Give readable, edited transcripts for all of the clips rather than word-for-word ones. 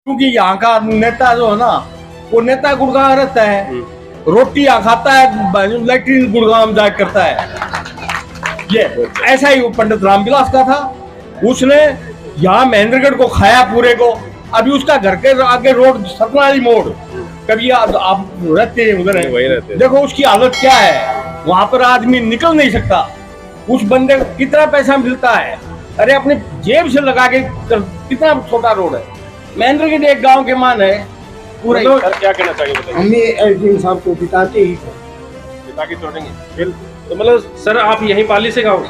क्योंकि यहाँ का नेता जो है ना, वो नेता गुड़गांव रहता है, रोटी यहाँ खाता है, लैट्रिन गुड़गांव जाया करता है। ये ऐसा ही वो पंडित रामविलास का था, उसने यहाँ महेंद्रगढ़ को खाया पूरे को। अभी उसका घर के आगे रोड सतनाली मोड़, कभी आप रहते हैं उधर है, देखो उसकी हालत क्या है, वहां पर आदमी निकल नहीं सकता। उस बंदे को कितना पैसा मिलता है, अरे अपने जेब से लगा के, कितना छोटा रोड है। महेंद्रगढ़ एक गांव के मान है पूरा। क्या कहना चाहिए बताइए? हमें एसडीएम साहब को पिताते ही पिता की छोड़ेंगे तो मतलब सर आप यहीं पाली से गाँव,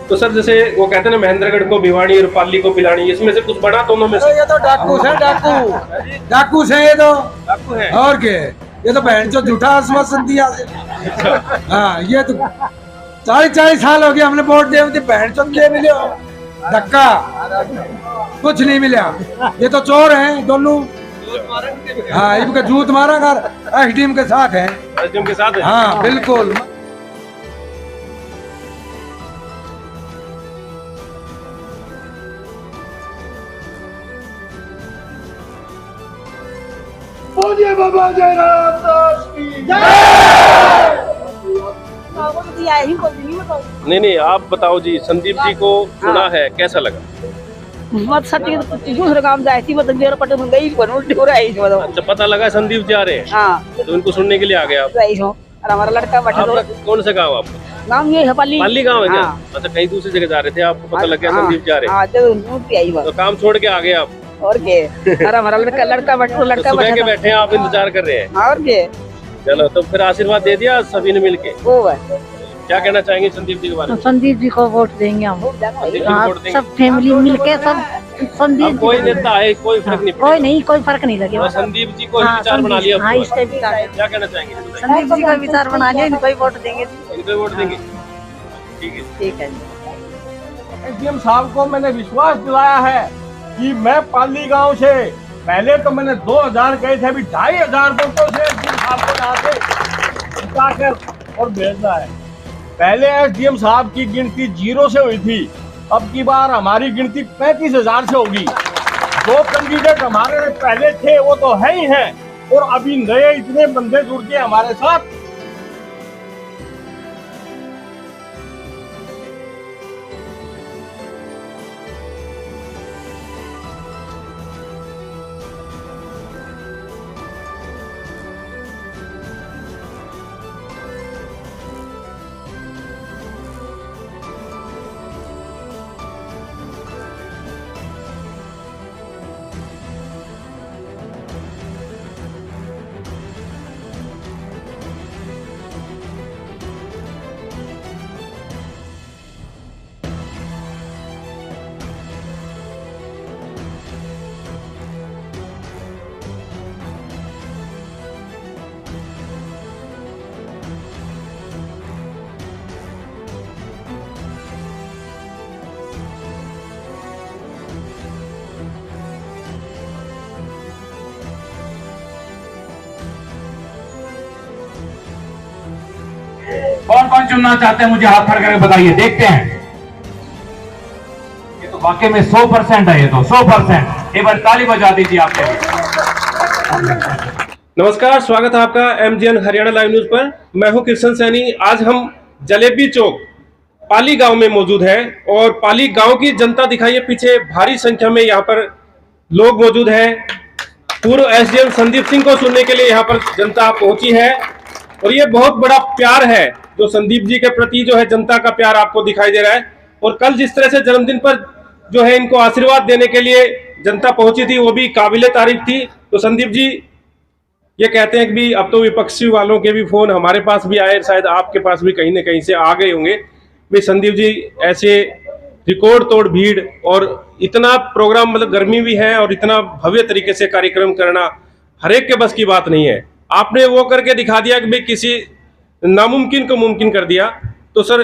तो सर जैसे वो कहते हैं ना महेंद्रगढ़ को भिवाड़ी और पाली को पिलानी, इसमें से कुछ बड़ा दोनों में से? ये तो डाकू है, डाकू है ये तो, डाकू है और क्या, ये तो बहन जो झूठा आश्वासन दिया। हाँ ये तो 40 साल हो गए हमने वोट दे, बहन चो क्या मिले धक्का, कुछ नहीं मिला। ये तो चोर हैं दोनों। हाँ इनका जूत मारा कर एसडीएम के साथ है। एसडीएम के साथ है? हाँ बिल्कुल। बोलिए बाबा जयराम दास की जय। नहीं आप बताओ जी, संदीप जी को सुना है, कैसा लगा? मत सच्ची दूसरे काम जाए थी, मतलब मेरा पट में गई पर उल्टी हो रहा है इस मतलब। अच्छा पता लगा संदीप जी आ रहे हैं? हाँ तो उनको सुनने के लिए आ गए आप? रही हूँ और हमारा लड़का बैठा तो। कौन सा गाँव आपका? नाम ये है पाली। पाली गाँव है क्या? हाँ। अच्छा कहीं दूसरी जगह जा रहे थे, आपको पता लग गया संदीप जा रहे हैं? हाँ जब आई बात तो काम छोड़ के आ गए आप? और के और हमारा लड़का बैठा सुबह के बैठे हैं आप, इंतजार कर रहे हैं? और के। चलो तो फिर आशीर्वाद दे दिया सभी ने मिलके। वो है क्या कहना चाहेंगे संदीप जी के बारे में? संदीप जी को वोट देंगे हम। संदीप जी को हाँ, वोट देंगे? सब फैमिली मिलके सब संदीप अब कोई नेता है कोई फर्क नहीं कोई नहीं, कोई फर्क नहीं लगेगा। पड़ेगा। संदीप जी को ही हाँ, विचार बना लिया। हाँ इसका विचार है। क्या कहना चाहेंगे? संदीप जी का विचार बना लिया, इनको ही वोट देंगे। इनको वोट देंगे? ठीक है। ठीक है। एसडीएम साहब को मैंने विश्वास दिलाया है कि मैं पाली गांव से, पहले तो मैंने 2000 कहे थे, अभी 2500 वोटों से एसडीएम साहब को यहाँ से जिताकर और भेजना है। पहले एसडीएम साहब की गिनती 0 से हुई थी, अब की बार हमारी गिनती 35,000 से होगी। दो कैंडिडेट हमारे पहले थे वो तो है ही हैं, और अभी नए इतने बंदे जुड़ के हमारे साथ। कौन कौन चुनना चाहते हैं मुझे हाथ खड़ा करके बताइए, देखते हैं। ये तो वाकई में 100% है, ये तो 100%। एक बार ताली बजा दीजिए आपके। नमस्कार, स्वागत है आपका एमजीएन हरियाणा लाइव न्यूज पर। मैं हूं कृष्ण सैनी। आज हम जलेबी चौक पाली गांव में मौजूद है और पाली गांव की जनता दिखाइए, पीछे भारी संख्या में यहाँ पर लोग मौजूद हैं। पूर्व एसडीएम संदीप सिंह को सुनने के लिए यहाँ पर जनता पहुंची है और ये बहुत बड़ा प्यार है जो संदीप जी के प्रति जो है जनता का प्यार आपको दिखाई दे रहा है। और कल जिस तरह से जन्मदिन पर जो है इनको आशीर्वाद देने के लिए जनता पहुंची थी, वो भी काबिले तारीफ थी। तो संदीप जी ये कहते हैं कि भी अब तो विपक्षी वालों के भी फोन हमारे पास भी आए, शायद आपके पास भी कहीं ना कहीं से आ गए होंगे। भी संदीप जी ऐसे रिकॉर्ड तोड़ भीड़ और इतना प्रोग्राम, मतलब गर्मी भी है और इतना भव्य तरीके से कार्यक्रम करना हर एक के बस की बात नहीं है। आपने वो करके दिखा दिया कि भाई किसी नामुमकिन को मुमकिन कर दिया। तो सर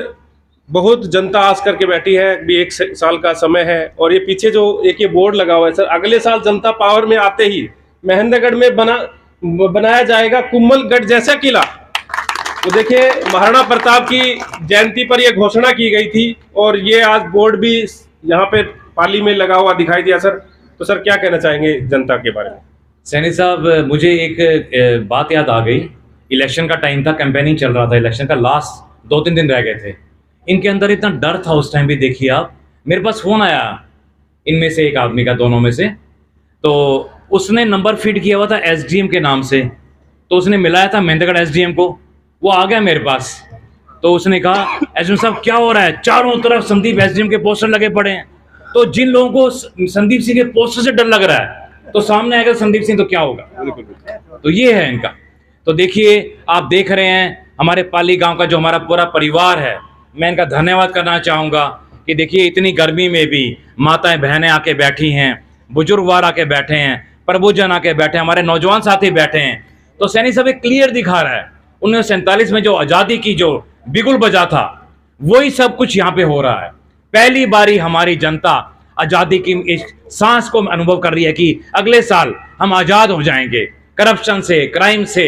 बहुत जनता आस करके बैठी है, भी 1 साल का समय है और ये पीछे जो एक ये बोर्ड लगा हुआ है सर, अगले साल जनता पावर में आते ही महेंद्रगढ़ में बनाया जाएगा कुम्भलगढ़ जैसा किला। तो देखिए महाराणा प्रताप की जयंती पर यह घोषणा की गई थी और ये आज बोर्ड भी यहाँ पे पाली में लगा हुआ दिखाई दिया। सर तो सर क्या कहना चाहेंगे जनता के बारे में? सैनी साहब, मुझे एक बात याद आ गई। इलेक्शन का टाइम था, कैंपेनिंग चल रहा था, इलेक्शन का लास्ट 2-3 दिन रह गए थे। इनके अंदर इतना डर था उस टाइम भी। देखिए आप, मेरे पास फ़ोन आया इनमें से एक आदमी का, दोनों में से, तो उसने नंबर फीड किया हुआ था एसडीएम के नाम से। तो उसने मिलाया था महेंद्रगढ़ एसडीएम को, वो आ गया मेरे पास। तो उसने कहा, एसडीएम साहब क्या हो रहा है, चारों तरफ संदीप एसडीएम के पोस्टर लगे पड़े हैं। तो जिन लोगों को संदीप सिंह के पोस्टर से डर लग रहा है, तो सामने आएगा संदीप सिंह तो क्या होगा। तो ये है इनका। तो देखिए, आप देख रहे हैं हमारे पाली गांव का जो हमारा पूरा परिवार है, मैं इनका धन्यवाद करना चाहूँगा कि देखिए इतनी गर्मी में भी माताएं बहनें आके बैठी हैं, बुजुर्गवार आके बैठे हैं, प्रबुजन आके बैठे हैं, हमारे नौजवान साथी बैठे हैं। तो सैनी साहब एक क्लियर दिखा रहा है 1947 में जो आज़ादी की जो बिगुल बजा था, वही सब कुछ यहाँ पे हो रहा है। पहली बारी हमारी जनता आज़ादी की इस सांस को अनुभव कर रही है कि अगले साल हम आज़ाद हो जाएंगे करप्शन से, क्राइम से,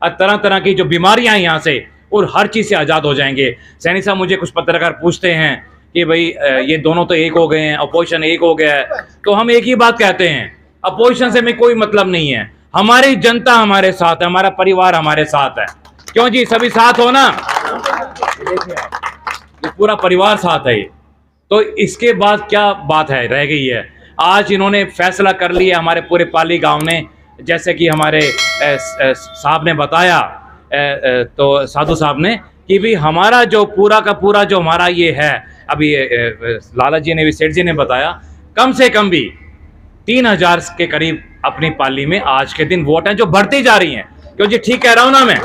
तरह तरह की जो बीमारियां हैं यहाँ से, और हर चीज़ से आज़ाद हो जाएंगे। सैनी साहब, मुझे कुछ पत्रकार पूछते हैं कि भाई ये दोनों तो एक हो गए हैं, अपोजिशन एक हो गया है। तो हम एक ही बात कहते हैं, अपोजिशन से हमें कोई मतलब नहीं है। हमारी जनता हमारे साथ है, हमारा परिवार हमारे साथ है। क्यों जी, सभी साथ हो ना, पूरा परिवार साथ है। तो इसके बाद क्या बात है रह गई है। आज इन्होंने फैसला कर लिया हमारे पूरे पाली गांव ने, जैसे कि हमारे साहब ने बताया, तो साधु साहब ने, कि भी हमारा जो पूरा का पूरा जो हमारा ये है, अभी लाला जी ने भी, सेठ जी ने बताया, कम से कम भी 3000 के करीब अपनी पाली में आज के दिन वोट हैं जो बढ़ती जा रही हैं। क्यों जी, ठीक कह रहा हूं ना मैं?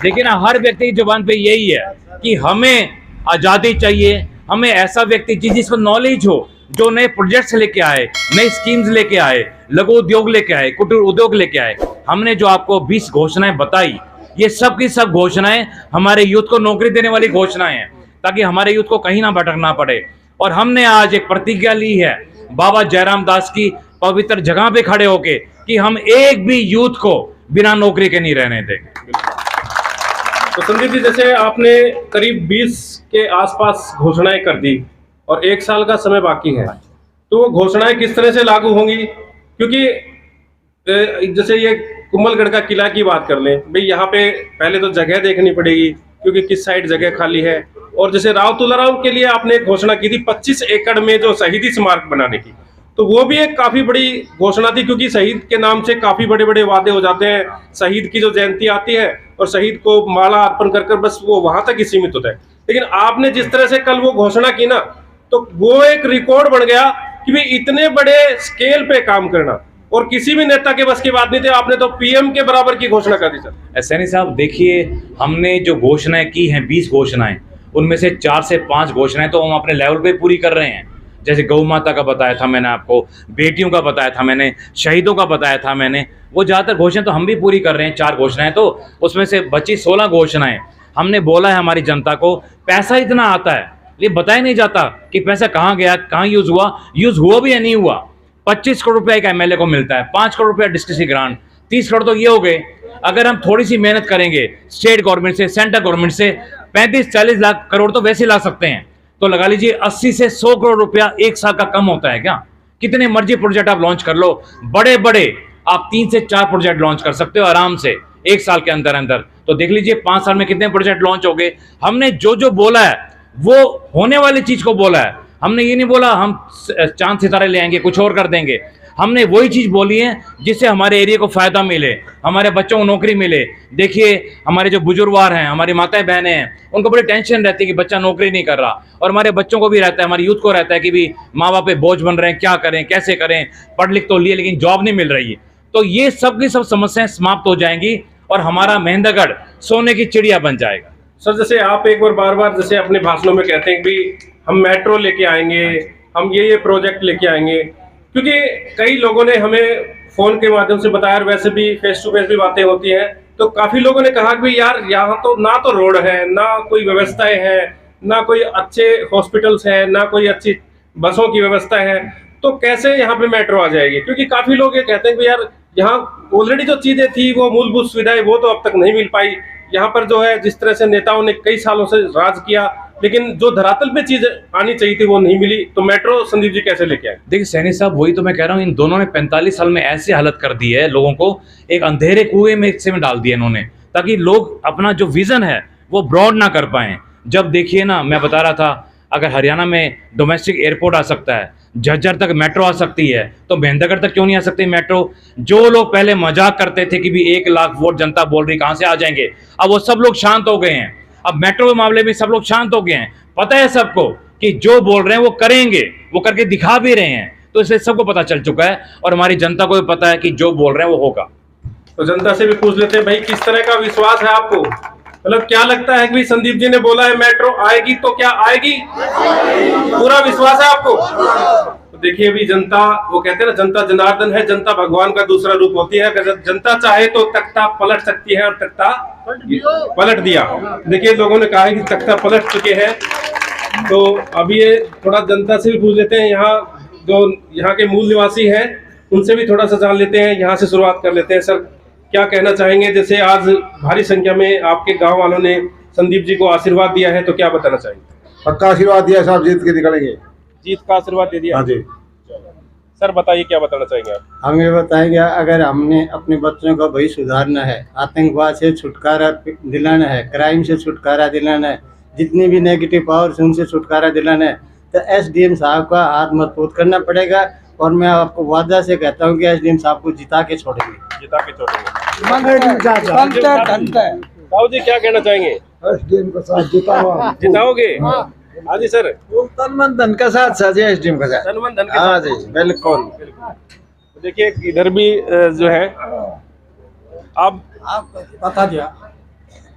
देखिए ना, हर व्यक्ति की जुबान पे यही है कि हमें आज़ादी चाहिए, हमें ऐसा व्यक्ति जिसको नॉलेज हो, जो नए प्रोजेक्ट्स लेके आए, नई स्कीम्स लेके आए, लघु उद्योग लेके आए, कुटीर उद्योग लेके आए। हमने जो आपको 20 घोषणाएं बताई, ये सब की सब घोषणाएं हमारे यूथ को नौकरी देने वाली घोषणाएं हैं, ताकि हमारे यूथ को कहीं ना भटकना पड़े। और हमने आज एक प्रतिज्ञा ली है बाबा जयराम दास की पवित्र जगह पे खड़े होके कि हम एक भी यूथ को बिना नौकरी के नहीं रहने देंगे। तो संदीप जी, जैसे आपने करीब 20 के आसपास घोषणाएं कर दी और 1 साल का समय बाकी है, तो वो घोषणाएं किस तरह से लागू होंगी? क्योंकि जैसे ये कुंभलगढ़ का किला की बात कर लें, भाई यहाँ पे पहले तो जगह देखनी पड़ेगी, क्योंकि किस साइड जगह खाली है। और जैसे राव तुलाराम के लिए आपने एक घोषणा की थी 25 एकड़ में जो शहीदी स्मारक बनाने की, तो वो भी एक काफी बड़ी घोषणा थी, क्योंकि शहीद के नाम से काफी बड़े बड़े वादे हो जाते हैं। शहीद की जो जयंती आती है और शहीद को माला अर्पण कर बस वो वहां तक ही सीमित होता है। लेकिन आपने जिस तरह से कल वो घोषणा की ना, तो वो एक रिकॉर्ड बन गया कि भाई इतने बड़े स्केल पे काम करना, और किसी भी नेता के बस की बात नहीं थी। आपने तो पीएम के बराबर की घोषणा कर दी सर। सैनी साहब, देखिए हमने जो घोषणाएं की हैं 20 घोषणाएं, उनमें से 4 से 5 घोषणाएं तो हम अपने लेवल पे पूरी कर रहे हैं। जैसे गौ माता का बताया था मैंने आपको, बेटियों का बताया था मैंने, शहीदों का बताया था मैंने, वो ज़्यादातर घोषणाएं तो हम भी पूरी कर रहे हैं। 4 घोषणाएं, तो उसमें से बची 16 घोषणाएं हमने बोला है हमारी जनता को। पैसा इतना आता है, ये बताया नहीं जाता कि पैसा कहाँ गया, कहाँ यूज़ हुआ भी या नहीं हुआ। 25 करोड़ रुपया एक एमएलए को मिलता है, 5 करोड़ रुपया डिस्ट्रिक्ट की ग्रांट, 30 करोड़ तो ये हो गए। अगर हम थोड़ी सी मेहनत करेंगे स्टेट गवर्नमेंट से, सेंट्रल गवर्नमेंट से, 35-40 लाख करोड़ तो वैसे ला सकते हैं। तो लगा लीजिए 80 से 100 करोड़ रुपया एक साल का कम होता है क्या? कितने मर्जी प्रोजेक्ट आप लॉन्च कर लो, बड़े बड़े आप 3 से 4 प्रोजेक्ट लॉन्च कर सकते हो आराम से एक साल के अंदर अंदर। तो देख लीजिए 5 साल में कितने प्रोजेक्ट लॉन्च हो गए। हमने जो जो बोला है वो होने वाली चीज को बोला है। हमने ये नहीं बोला हम चांद सितारे ले आएंगे, कुछ और कर देंगे। हमने वही चीज बोली है जिससे हमारे एरिया को फायदा मिले, हमारे बच्चों को नौकरी मिले। देखिए हमारे जो बुजुर्गवार हैं, हमारी माताएं बहनें हैं, उनको बड़ी टेंशन रहती है कि बच्चा नौकरी नहीं कर रहा, और हमारे बच्चों को भी रहता है, हमारे यूथ को रहता है कि भी माँ बाप पे बोझ बन रहे हैं, क्या करें, कैसे करें, पढ़ लिख तो लिए लेकिन जॉब नहीं मिल रही है। तो ये सब की सब समस्याएं समाप्त हो जाएंगी और हमारा महेंद्रगढ़ सोने की चिड़िया बन जाएगा। सर, जैसे आप एक बार बार जैसे अपने भाषणों में कहते हैं कि हम मेट्रो लेके आएंगे, हम ये प्रोजेक्ट लेके आएंगे, क्योंकि कई लोगों ने हमें फोन के माध्यम से बताया और वैसे भी फेस टू फेस भी बातें होती हैं, तो काफी लोगों ने कहा कि यार यहाँ तो ना तो रोड है, ना कोई व्यवस्थाएं हैं, ना कोई अच्छे हॉस्पिटल्स हैं, ना कोई अच्छी बसों की व्यवस्था है, तो कैसे यहाँ पे मेट्रो आ जाएगी? क्योंकि काफी लोग ये कहते हैं कि यार यहाँ ऑलरेडी जो चीजें थी वो मूलभूत सुविधाएं वो तो अब तक नहीं मिल पाई। यहाँ पर जो है जिस तरह से नेताओं ने कई सालों से राज किया, लेकिन जो धरातल पे चीज आनी चाहिए थी वो नहीं मिली, तो मेट्रो संदीप जी कैसे लेके आए? देखिए सैनी साहब, वही तो मैं कह रहा हूँ, इन दोनों ने 45 साल में ऐसी हालत कर दी है, लोगों को एक अंधेरे कुएं में हिस्से में डाल दिया इन्होंने, ताकि लोग अपना जो विजन है वो ब्रॉड ना कर पाएं। जब देखिए ना, मैं बता रहा था, अगर हरियाणा में डोमेस्टिक एयरपोर्ट आ सकता है, झज्जर तक मेट्रो आ सकती है, तो महेंद्रगढ़ तक क्यों नहीं आ सकती मेट्रो? जो लोग पहले मजाक करते थे कि भी 1 लाख वोट जनता बोल रही, कहां से आ जाएंगे, अब वो सब लोग शांत हो गए हैं। अब मेट्रो के मामले में सब लोग शांत हो गए हैं। पता है सबको कि जो बोल रहे हैं वो करेंगे, वो करके दिखा भी रहे हैं, तो इसलिए सबको पता चल चुका है और हमारी जनता को भी पता है कि जो बोल रहे हैं वो होगा। तो जनता से भी पूछ लेते हैं, भाई किस तरह का विश्वास है आपको? मतलब क्या लगता है कि भाई संदीप जी ने बोला है मेट्रो आएगी, तो क्या आएगी? पूरा विश्वास है आपको? तो देखिए अभी जनता, वो कहते हैं ना, जनता जनार्दन है, जनता भगवान का दूसरा रूप होती है। अगर जनता चाहे तो तख्ता पलट सकती है, और तख्ता पलट दिया। देखिए लोगों ने कहा है कि तख्ता पलट चुके हैं। तो अभी ये थोड़ा जनता से भी पूछ लेते हैं, यहाँ जो यहाँ के मूल निवासी हैं उनसे भी थोड़ा सा जान लेते हैं। यहाँ से शुरुआत कर लेते हैं। सर, क्या कहना चाहेंगे? जैसे आज भारी संख्या में आपके गांव वालों ने संदीप जी को आशीर्वाद दिया है, तो क्या बताना चाहेंगे? पक्का आशीर्वाद दिया साहब, जीत के निकलेंगे। जीत का आशीर्वाद दे दिया? हाँ जी। सर बताइए, क्या बताना चाहेंगे आप? हम ये बताएंगे, अगर हमने अपने बच्चों का भाई सुधारना है, आतंकवाद से छुटकारा दिलाना है, क्राइम से छुटकारा दिलाना है, जितनी भी नेगेटिव पावर्स उनसे छुटकारा दिलाना है, तो एसडीएम साहब का हाथ मजबूत करना पड़ेगा। और मैं आपको वादा से कहता हूँ कि एसडीएम साहब को जिता के छोड़ेंगे। जिता के छोड़ेंगे। हाँ। साहू जी क्या कहना चाहेंगे? एसडीएम के साथ जिताओ। जिताओगे? हाँ जी सर। तन मन धन के साथ साझे एसडीएम के साथ। धन मन धन के हाँ साथ। जी, बिल्कुल। तो देखिए इधर भी जो है, आप बता दिया,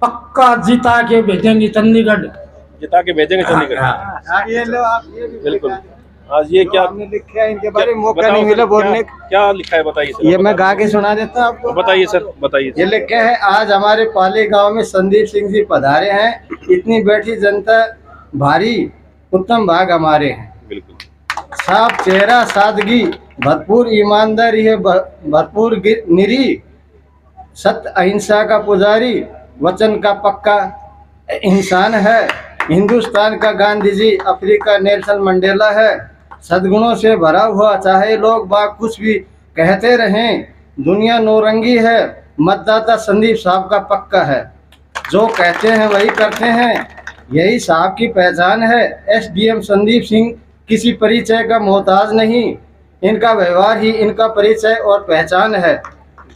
पक्का जिता के भेजेंगे चंडीगढ़। जिता के भेजेंगे चंडीगढ़? ये लो आप, ये भी बिल्कुल। आज ये क्या हमने लिखा है, इनके बारे में मौका बताओ नहीं सर, मिला बोलने का। क्या लिखा है बताइए सर। ये मैं गा के सुना देता हूँ आपको। बताइए सर, बताइए। ये लिखे है, आज हमारे पाली गांव में संदीप सिंह जी पधारे हैं, इतनी बैठी जनता भारी, उत्तम भाग हमारे हैं। बिल्कुल। साफ चेहरा, सादगी, भरपूर ईमानदारी है, भरपूर निरी, सत्य अहिंसा का पुजारी, वचन का पक्का इंसान है, हिंदुस्तान का Gandhi ji, Africa Nelson Mandela है, सद्गुणों से भरा हुआ, चाहे लोग बाग कुछ भी कहते रहें, दुनिया नौरंगी है, मतदाता संदीप साहब का पक्का है, जो कहते हैं वही करते हैं, यही साहब की पहचान है। एसडीएम संदीप सिंह किसी परिचय का मोहताज नहीं, इनका व्यवहार ही इनका परिचय और पहचान है।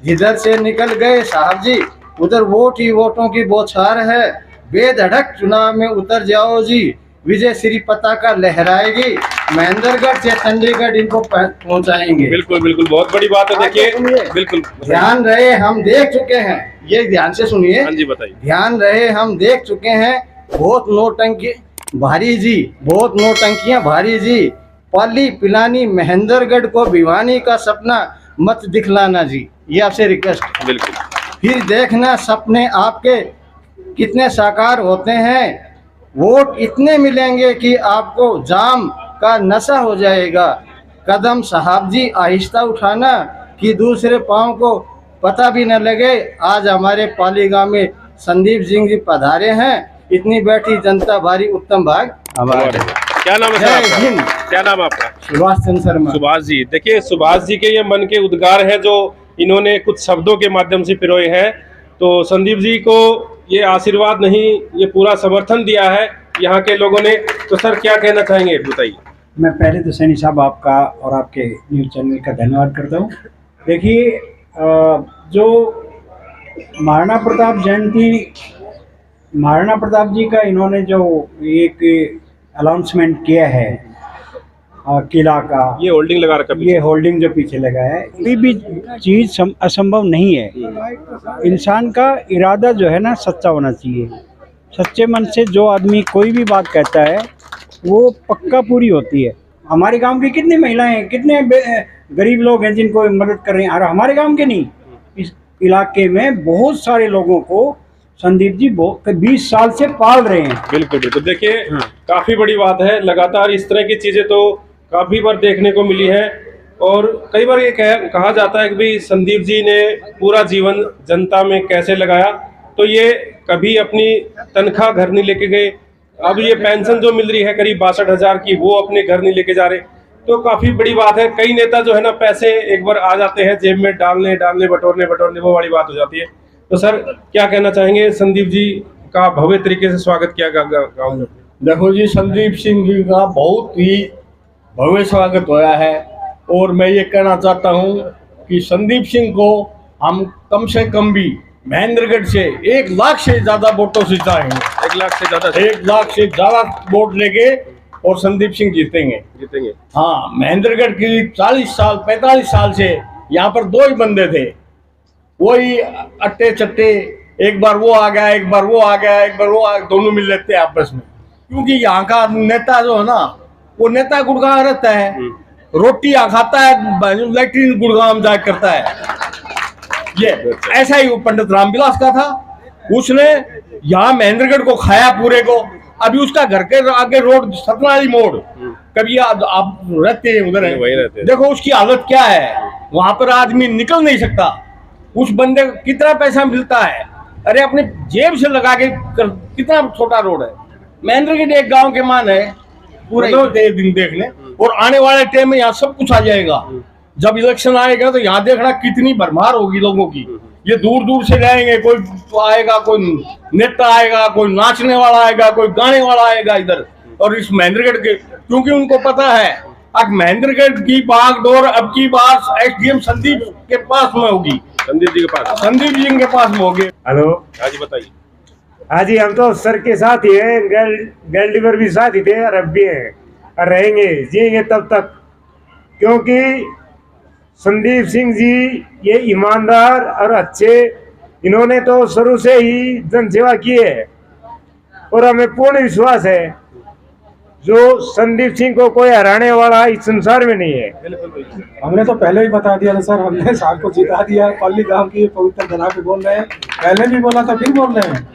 जिधर से निकल गए साहब जी, उधर वोट ही वोटों की बौछार है, बेधड़क चुनाव में उतर जाओ जी, विजय श्री पताका लहराएगी, महेंद्रगढ़ से चंडीगढ़ इनको पहुंचाएंगे। बिल्कुल बिल्कुल, बहुत बड़ी बात है। देखिए बिल्कुल, ध्यान रहे हम देख चुके हैं, ये ध्यान से सुनिए। हाँ जी बताइए। ध्यान रहे हम देख चुके हैं, बहुत नोटंकी भारी जी, बहुत नोटंकियां भारी जी, पाली पिलानी महेंद्रगढ़ को भिवानी का सपना मत दिखलाना जी, ये आपसे रिक्वेस्ट। बिल्कुल। फिर देखना सपने आपके कितने साकार होते हैं, वोट इतने मिलेंगे कि आपको जाम का नशा हो जाएगा। कदम साहब जी आहिस्ता उठाना कि दूसरे पाँव को पता भी न लगे। आज हमारे पाली गांव में संदीप सिंह जी पधारे हैं, इतनी बैठी जनता भारी, उत्तम भाग हमारे। क्या नाम है सर जय हिंद। आपका? क्या नाम है आपका? सुभाष चंद्र शर्मा। सुभाष जी। देखिए सुभाष जी के ये मन के उद्गार है जो इन्होंने कुछ शब्दों के माध्यम से पिरोए हैं। तो संदीप जी को ये आशीर्वाद नहीं, ये पूरा समर्थन दिया है यहाँ के लोगों ने। तो सर क्या कहना चाहेंगे, बताइए। मैं पहले तो सैनी साहब आपका और आपके न्यूज़ चैनल का धन्यवाद करता हूँ। देखिए जो महाराणा प्रताप जी का इन्होंने जो एक अनाउंसमेंट किया है किला का, ये होल्डिंग लगा रखा है, ये होल्डिंग जो पीछे लगा है, कोई भी चीज़ असंभव नहीं है। इंसान का इरादा जो है ना सच्चा होना चाहिए। सच्चे मन से जो आदमी कोई भी बात कहता है वो पक्का पूरी होती है। हमारे गांव की कितनी महिलाएं, कितने गरीब लोग हैं जिनको मदद कर रहे हैं, और हमारे गांव के नहीं, इस इलाके में बहुत सारे लोगों को संदीप जी 20 साल से पाल रहे हैं। बिल्कुल बिल्कुल। देखिए काफी बड़ी बात है, लगातार इस तरह की चीजें तो काफी बार देखने को मिली है। और कई बार ये कहा जाता है कि भाई संदीप जी ने पूरा जीवन जनता में कैसे लगाया, तो ये कभी अपनी तनख्वाह घर नहीं लेके गए, अब ये पेंशन जो मिल रही है करीब 62,000 की, वो अपने घर नहीं लेके जा रहे, तो काफी बड़ी बात है। कई नेता जो है ना पैसे एक बार आ जाते हैं जेब में डालने बटोरने वो वाली बात हो जाती है। तो सर क्या कहना चाहेंगे, संदीप जी का भव्य तरीके से स्वागत किया गाँव में। देखो जी, संदीप सिंह जी का बहुत ही भव्य स्वागत होया है और मैं ये कहना चाहता हूँ कि संदीप सिंह को हम कम से कम भी महेंद्रगढ़ से 1 लाख से ज्यादा वोटों से चाहेंगे। 1 लाख से ज्यादा 1 लाख से ज्यादा वोट लेके और संदीप सिंह जीतेंगे। हाँ, महेंद्रगढ़ की 45 साल से यहाँ पर 2 ही बंदे थे, वही अट्टे चट्टे, एक बार वो आ गया, एक बार वो आ गया, एक बार वो आ, दोनों मिल लेते हैं आपस में। क्योंकि यहाँ का नेता जो है ना, वो नेता गुड़गांव रहता है, रोटियां खाता है, लैट्रिन गुड़गांव जाया करता है। ये ऐसा ही वो पंडित रामविलास का था, उसने यहाँ महेंद्रगढ़ को खाया पूरे को। अभी उसका घर के आगे रोड सतनाली मोड़, कभी आप रहते हैं उधर है, देखो उसकी हालत क्या है, वहां पर आदमी निकल नहीं सकता। उस बंदे को कितना पैसा मिलता है, अरे अपने जेब से लगा के कितना छोटा रोड है। महेंद्रगढ़ एक गांव के मान है पूरे दिन देखने, और आने वाले टाइम में यहाँ सब कुछ आ जाएगा। जब इलेक्शन आएगा तो यहाँ देखना कितनी भरमार होगी लोगों की। ये दूर दूर से रहेंगे, कोई आएगा, कोई नेता आएगा, कोई नाचने वाला आएगा, कोई गाने वाला आएगा इधर। और इस महेंद्रगढ़ के, क्योंकि उनको पता है अब महेंद्रगढ़ की बागडोर अब की बात एसडीएम संदीप के पास में होगी, संदीप जी के पास में होगी। हेलो, हाँ जी बताइए। हाँ जी, हम तो सर के साथ ही हैं, गैलडीवर भी साथ ही थे और अब भी हैं और रहेंगे, जिएंगे तब तक, क्योंकि संदीप सिंह जी ये ईमानदार और अच्छे, इन्होंने तो शुरू से ही जन सेवा की है और हमें पूर्ण विश्वास है जो संदीप सिंह को कोई हराने वाला इस संसार में नहीं है। हमने तो पहले ही बता दिया था सर, हमने साहब को जिता दिया। पाली गांव की पवित्र धरा पे बोल रहे हैं, पहले भी बोला था फिर बोल रहे हैं,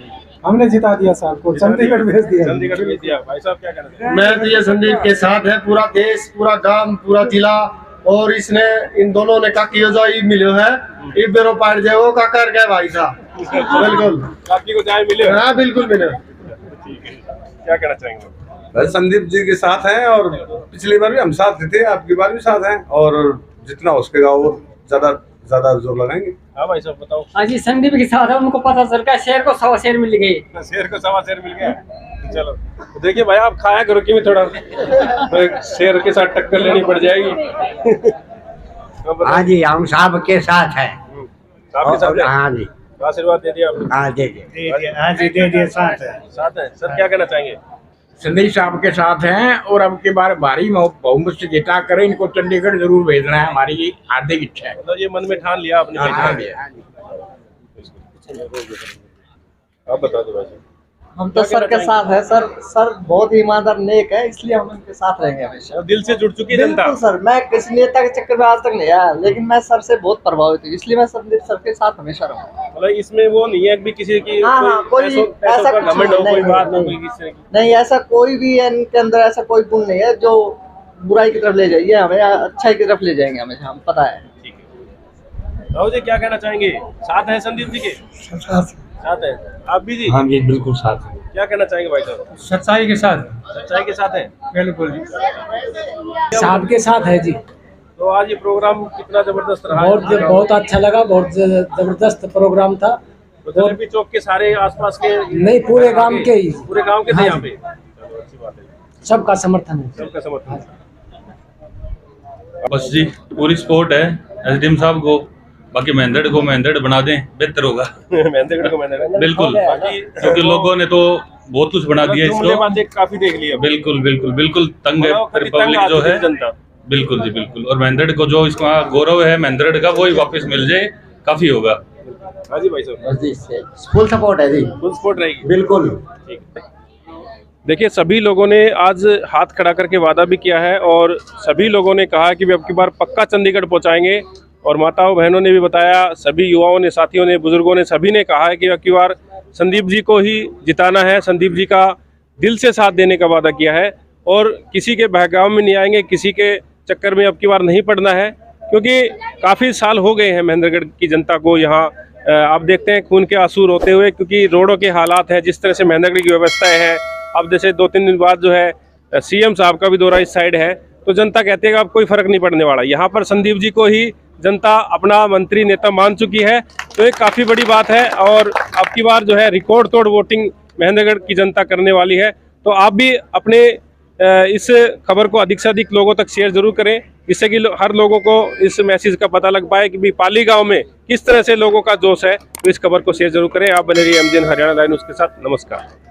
हमने जिता दिया साहब को, चंडीगढ़ भेज दिया। भाई साहब क्या कहना? मैं तो ये संदीप के साथ है, पूरा देश, पूरा गांव, पूरा जिला, और इसने इन दोनों ने का किया जो मिले है ये बेरो पाड़ जाओ का कर गए भाई साहब। बिल्कुल आपकी को जाए मिले? हाँ बिल्कुल मिले। क्या कहना चाहेंगे? संदीप जी के साथ हैं और पिछली बार भी हम साथ थे, आपकी बार भी साथ हैं, और जितना हो सकेगा वो ज्यादा जोर लगाएंगे। हाँ भाई साहब बताओ। हाँ जी, संदीप के साथ है, उनको पता चल गया शेर को 100 शेर मिल गए। शेर को 1.25 शेर मिल गया। चलो तो देखिए भाई, आप खाया करो कि थोड़ा तो शेर के साथ टक्कर लेनी पड़ जाएगी। हाँ जी, हम साहब के साथ है। साहब के साथ है? हाँ जी, आशीर्वाद दे दिया आपने? हाँ दे दिए। हाँ जी, दे दिए, साथ है। साथ है सर, क्या कहना चाहेंगे? संदीप साहब के साथ हैं और अब की बार भारी बहुमत से जिता करें, इनको चंडीगढ़ जरूर भेजना है, हमारी हार्दिक इच्छा है। मतलब ये मन में ठान लिया आपने? ठान लिया। आप बता दो भाई। हम तो सर के साथ है सर, सर बहुत ईमानदार नेक है, इसलिए हम उनके साथ रहेंगे हमेशा। दिल से जुड़ चुकी है जनता? बिल्कुल सर, मैं किसी नेता के चक्कर में आज तक नहीं आया, लेकिन मैं सर से बहुत प्रभावित हूँ, इसलिए मैं संदीप सर के साथ हमेशा रहूँगा। मतलब इसमें वो नहीं है कि किसी की कोई ऐसा घमंड हो, कोई बात हो, कोई किसी की नहीं, ऐसा कोई भी है इनके अंदर, ऐसा कोई गुण नहीं है जो बुराई की तरफ ले जाइए, हमें अच्छाई की तरफ ले जाएंगे हमेशा, हम पता है। ठीक है। राहुल जी क्या कहना चाहेंगे? साथ है संदीप जी के? साथ है। आप भी जी? हाँ जी, बिल्कुल साथ है। क्या कहना चाहेंगे भाई साहब? सच्चाई के साथ। सच्चाई के साथ है? बिल्कुल जी, साहब के साथ है जी। तो आज ये प्रोग्राम कितना जबरदस्त रहा? बहुत अच्छा लगा, बहुत जबरदस्त प्रोग्राम था। तो जलेबी चौक के सारे आसपास के? नहीं, पूरे गांव के ही। पूरे गांव के थे यहाँ पे? चलो अच्छी बात है, सबका समर्थन है। सबका समर्थन। बस जी, पूरी सपोर्ट है एसडीएम साहब को, बाकी महेंद्रगढ़ को महेंद्रगढ़ बना दें, बेहतर होगा। महेंद्रगढ़ को महेंद्रगढ़ बिल्कुल, क्योंकि लोगों ने तो बहुत कुछ बना दिया इसको। काफी देख लिया। बिल्कुल तंग है पब्लिक जो है जनता। बिल्कुल जी बिल्कुल, और महेंद्रगढ़ को जो इसका गौरव है महेंद्रगढ़ का, वो ही वापस मिल जाए, काफी होगा। हाँ जी भाई साहब, फुल सपोर्ट है जी, फुल सपोर्ट रहेगी। बिल्कुल। देखिए, सभी लोगों ने आज हाथ खड़ा करके वादा भी किया है और सभी लोगों ने कहा कि वे अब की बार पक्का चंडीगढ़ पहुंचाएंगे। और माताओं बहनों ने भी बताया, सभी युवाओं ने, साथियों ने, बुजुर्गों ने, सभी ने कहा है कि अब की बार संदीप जी को ही जिताना है, संदीप जी का दिल से साथ देने का वादा किया है और किसी के बहकावे में नहीं आएंगे, किसी के चक्कर में अब की बार नहीं पड़ना है, क्योंकि काफ़ी साल हो गए हैं महेंद्रगढ़ की जनता को यहाँ। आप देखते हैं खून के आंसू रोते हुए, क्योंकि रोडों के हालात हैं, जिस तरह से महेंद्रगढ़ की व्यवस्थाएं हैं, अब जैसे 2-3 दिन बाद जो है सीएम साहब का भी दौरा इस साइड है, तो जनता कहती है कि अब कोई फर्क नहीं पड़ने वाला। यहाँ पर संदीप जी को ही जनता अपना मंत्री नेता मान चुकी है, तो ये काफ़ी बड़ी बात है। और अब की बार जो है रिकॉर्ड तोड़ वोटिंग महेंद्रगढ़ की जनता करने वाली है। तो आप भी अपने इस खबर को अधिक से अधिक लोगों तक शेयर जरूर करें, जिससे कि हर लोगों को इस मैसेज का पता लग पाए कि भी पाली गांव में किस तरह से लोगों का जोश है। तो इस खबर को शेयर जरूर करें। आप बने रहिए MGN हरियाणा लाइव न्यूज़ के साथ। नमस्कार।